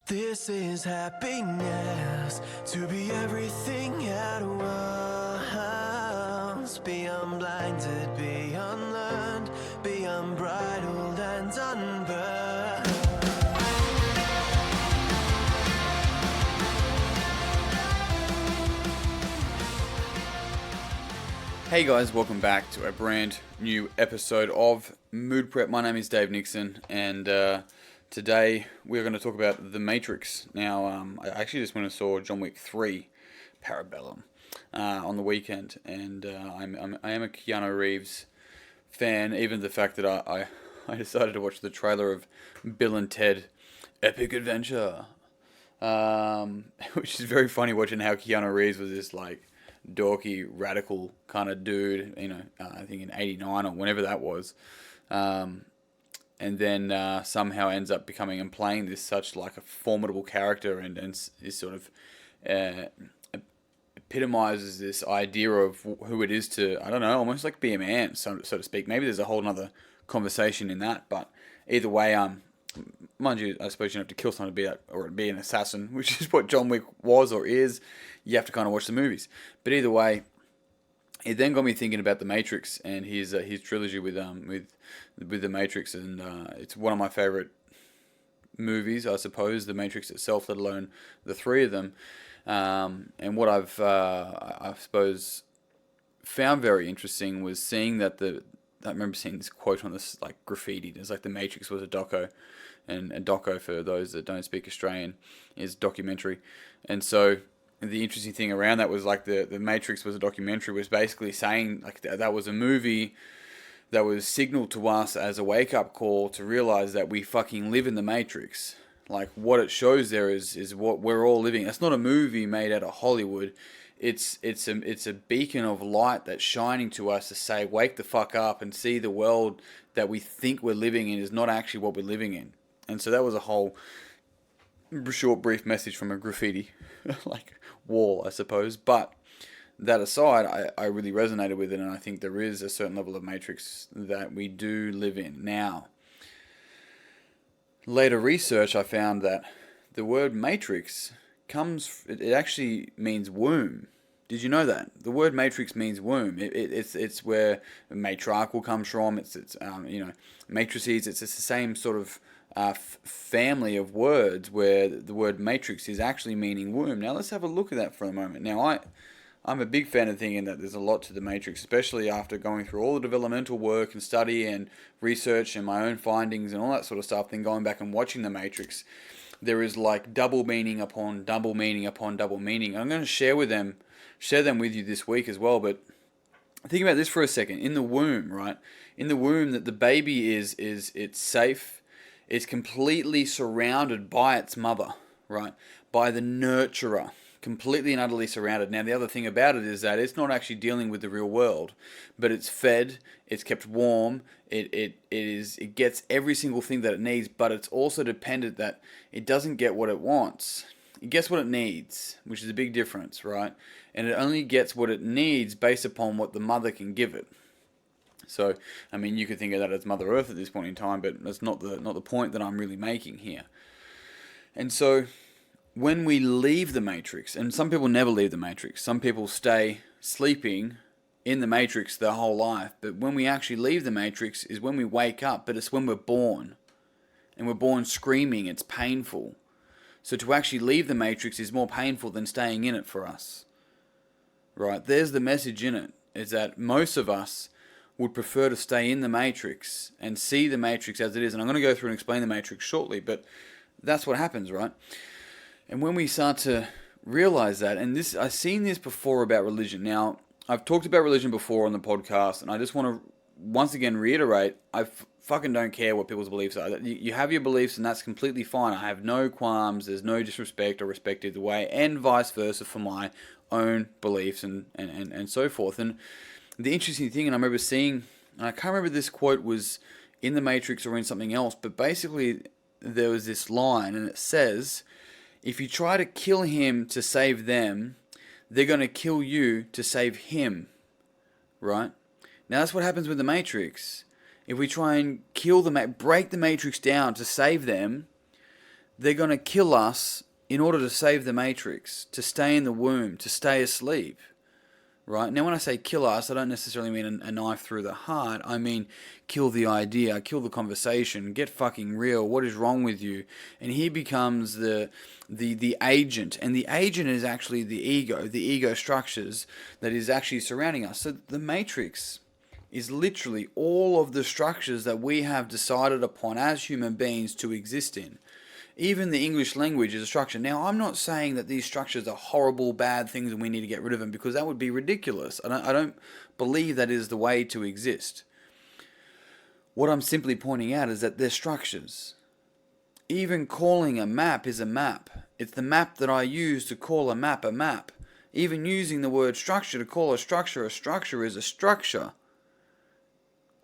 This is happiness, to be everything at once. Be unblinded, be unlearned, be unbridled and unburned. Hey guys, welcome back to a brand new episode of Mood Prep. My name is Dave Nixon, and today we're going to talk about The Matrix. Now, I actually just went and saw John Wick 3 Parabellum on the weekend, and I am a Keanu Reeves fan, even the fact that I decided to watch the trailer of Bill and Ted Epic Adventure, which is very funny watching how Keanu Reeves was this like dorky, radical kind of dude, I think in 89 or whenever that was, and then somehow ends up becoming and playing this such like a formidable character and is sort of epitomizes this idea of who it is to, I don't know, almost like be a man, so to speak. Maybe there's a whole other conversation in that, but either way, mind you, I suppose you don't have to kill someone to be that, or be an assassin, which is what John Wick was or is. You have to kind of watch the movies. But either way, it then got me thinking about The Matrix and his trilogy with The Matrix, and it's one of my favorite movies, I suppose, The Matrix itself, let alone the three of them. And what I suppose found very interesting was seeing that I remember seeing this quote on this like graffiti. It's like The Matrix was a doco, and a doco, for those that don't speak Australian, is documentary. And so the interesting thing around that was like the Matrix was a documentary, was basically saying like that was a movie that was signaled to us as a wake-up call to realize that we fucking live in the Matrix. Like what it shows there is what we're all living. It's not a movie made out of Hollywood. It's a beacon of light that's shining to us to say, wake the fuck up and see the world that we think we're living in is not actually what we're living in. And so that was a whole short, brief message from a graffiti like wall, I suppose. But that aside, I really resonated with it, and I think there is a certain level of Matrix that we do live in. Now, later research, I found that the word matrix it actually means womb. Did you know that? The word matrix means womb. It's where matriarchal comes from. It's matrices. It's the same sort of family of words where the word matrix is actually meaning womb. Now let's have a look at that for a moment. Now I'm a big fan of thinking that there's a lot to the Matrix, especially after going through all the developmental work and study and research and my own findings and all that sort of stuff, then going back and watching the Matrix. There is like double meaning upon double meaning upon double meaning. I'm going to share them with you this week as well, but think about this for a second. In the womb, right? In the womb, that the baby it's safe. It's completely surrounded by its mother, right? By the nurturer. Completely and utterly surrounded. Now, the other thing about it is that it's not actually dealing with the real world, but it's fed, it's kept warm, it gets every single thing that it needs, but it's also dependent that it doesn't get what it wants. It gets what it needs, which is a big difference, right? And it only gets what it needs based upon what the mother can give it. So, I mean, you could think of that as Mother Earth at this point in time, but that's not the point that I'm really making here. And so, when we leave the Matrix, and some people never leave the Matrix, some people stay sleeping in the Matrix their whole life, but when we actually leave the Matrix is when we wake up, but it's when we're born. And we're born screaming, it's painful. So to actually leave the Matrix is more painful than staying in it for us. Right? There's the message in it, is that most of us would prefer to stay in the Matrix and see the Matrix as it is. And I'm going to go through and explain the Matrix shortly, but that's what happens, right? And when we start to realize that, and this, I've seen this before about religion. Now, I've talked about religion before on the podcast, and I just want to once again reiterate, I fucking don't care what people's beliefs are. You have your beliefs, and that's completely fine. I have no qualms. There's no disrespect or respect either way, and vice versa for my own beliefs and so forth. And the interesting thing, and I remember seeing, and I can't remember this quote was in The Matrix or in something else, but basically there was this line, and it says, if you try to kill him to save them, they're going to kill you to save him, right? Now that's what happens with the Matrix. If we try and break the Matrix down to save them, they're going to kill us in order to save the Matrix, to stay in the womb, to stay asleep. Right? Now, when I say kill us, I don't necessarily mean a knife through the heart. I mean kill the idea, kill the conversation, get fucking real. What is wrong with you? And he becomes the agent. And the agent is actually the ego structures that is actually surrounding us. So the Matrix is literally all of the structures that we have decided upon as human beings to exist in. Even the English language is a structure. Now, I'm not saying that these structures are horrible, bad things and we need to get rid of them, because that would be ridiculous. I don't believe that is the way to exist. What I'm simply pointing out is that they're structures. Even calling a map is a map. It's the map that I use to call a map a map. Even using the word structure to call a structure is a structure.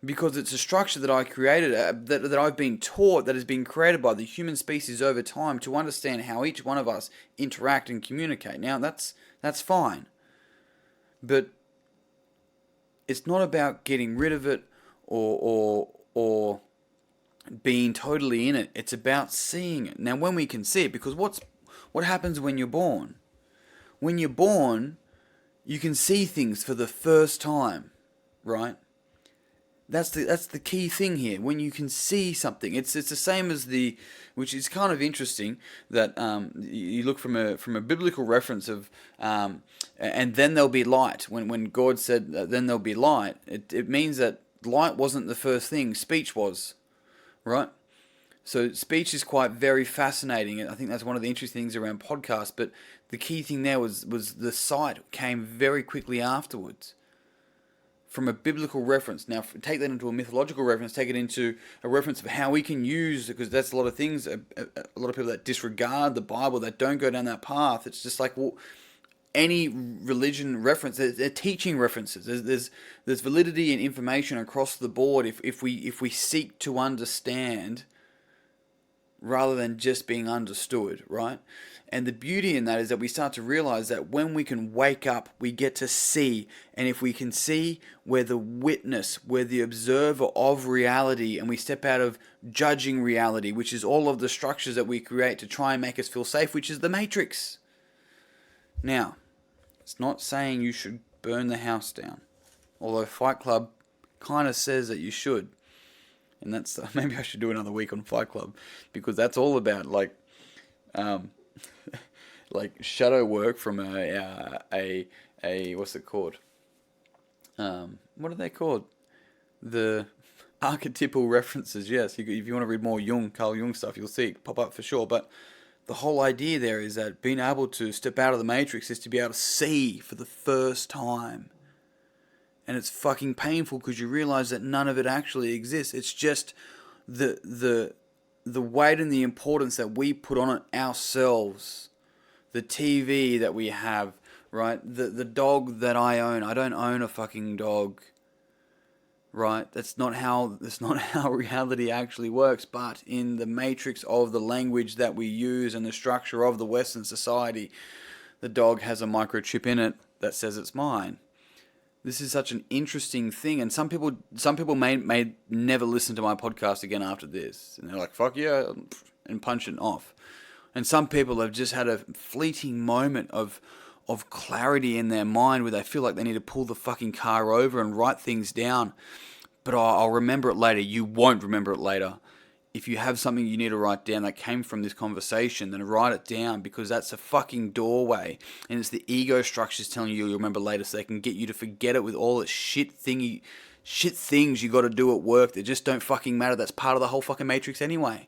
Because it's a structure that I created, that I've been taught, that has been created by the human species over time to understand how each one of us interact and communicate. Now, that's fine. But it's not about getting rid of it or being totally in it. It's about seeing it. Now, when we can see it, because what happens when you're born? When you're born, you can see things for the first time, right? That's the key thing here. When you can see something, it's the same as which is kind of interesting that you look from a biblical reference of and then there'll be light. When God said then there'll be light, it means that light wasn't the first thing. Speech was, right? So speech is quite very fascinating, and I think that's one of the interesting things around podcasts. But the key thing there was the sight came very quickly afterwards. From a biblical reference. Now, take that into a mythological reference, take it into a reference of how we can use, because that's a lot of things, a lot of people that disregard the Bible, that don't go down that path. It's just like, well, any religion reference, they're teaching references. There's validity and information across the board if we seek to understand rather than just being understood, right? And the beauty in that is that we start to realize that when we can wake up, we get to see. And if we can see, we're the witness, we're the observer of reality, and we step out of judging reality, which is all of the structures that we create to try and make us feel safe, which is the Matrix. Now, it's not saying you should burn the house down, although Fight Club kind of says that you should. And that's maybe I should do another week on Fight Club, because that's all about like shadow work from a what's it called? What are they called? The archetypal references. Yes, if you want to read more Carl Jung stuff, you'll see it pop up for sure. But the whole idea there is that being able to step out of the Matrix is to be able to see for the first time. And it's fucking painful because you realize that none of it actually exists. It's just the weight and the importance that we put on it ourselves. The TV that we have, right? The dog that I own. I don't own a fucking dog. Right? That's not how reality actually works. But in the matrix of the language that we use and the structure of the Western society, the dog has a microchip in it that says it's mine. This is such an interesting thing, and some people may never listen to my podcast again after this, and they're like, "Fuck yeah," and punch it off. And some people have just had a fleeting moment of clarity in their mind where they feel like they need to pull the fucking car over and write things down. But I'll remember it later. You won't remember it later. If you have something you need to write down that came from this conversation, then write it down, because that's a fucking doorway. And it's the ego structures telling you you'll remember later so they can get you to forget it with all the shit things you got to do at work that just don't fucking matter. That's part of the whole fucking matrix anyway.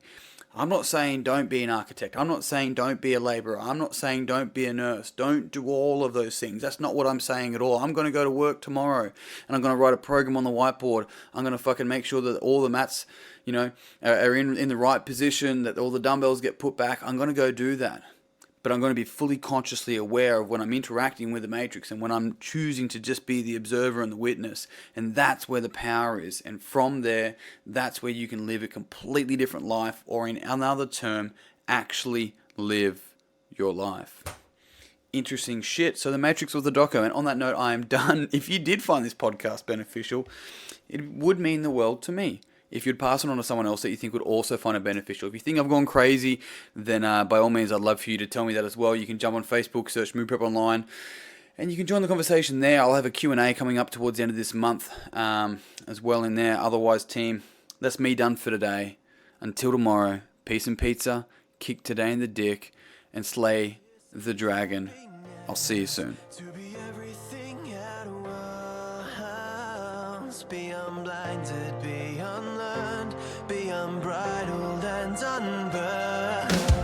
I'm not saying don't be an architect. I'm not saying don't be a laborer. I'm not saying don't be a nurse. Don't do all of those things. That's not what I'm saying at all. I'm going to go to work tomorrow and I'm going to write a program on the whiteboard. I'm going to fucking make sure that all the mats, are in the right position, that all the dumbbells get put back. I'm going to go do that. But I'm going to be fully consciously aware of when I'm interacting with the matrix and when I'm choosing to just be the observer and the witness. And that's where the power is. And from there, that's where you can live a completely different life, or in another term, actually live your life. Interesting shit. So the Matrix was the doco. And on that note, I am done. If you did find this podcast beneficial, it would mean the world to me. if you'd pass it on to someone else that you think would also find it beneficial. If you think I've gone crazy, then by all means, I'd love for you to tell me that as well. You can jump on Facebook, search Mood Prep Online, and you can join the conversation there. I'll have a Q&A coming up towards the end of this month as well in there. Otherwise, team, that's me done for today. Until tomorrow, peace and pizza, kick today in the dick, and slay the dragon. I'll see you soon. To be everything at once, be unblinded, be unlearned, be unbridled and unburned.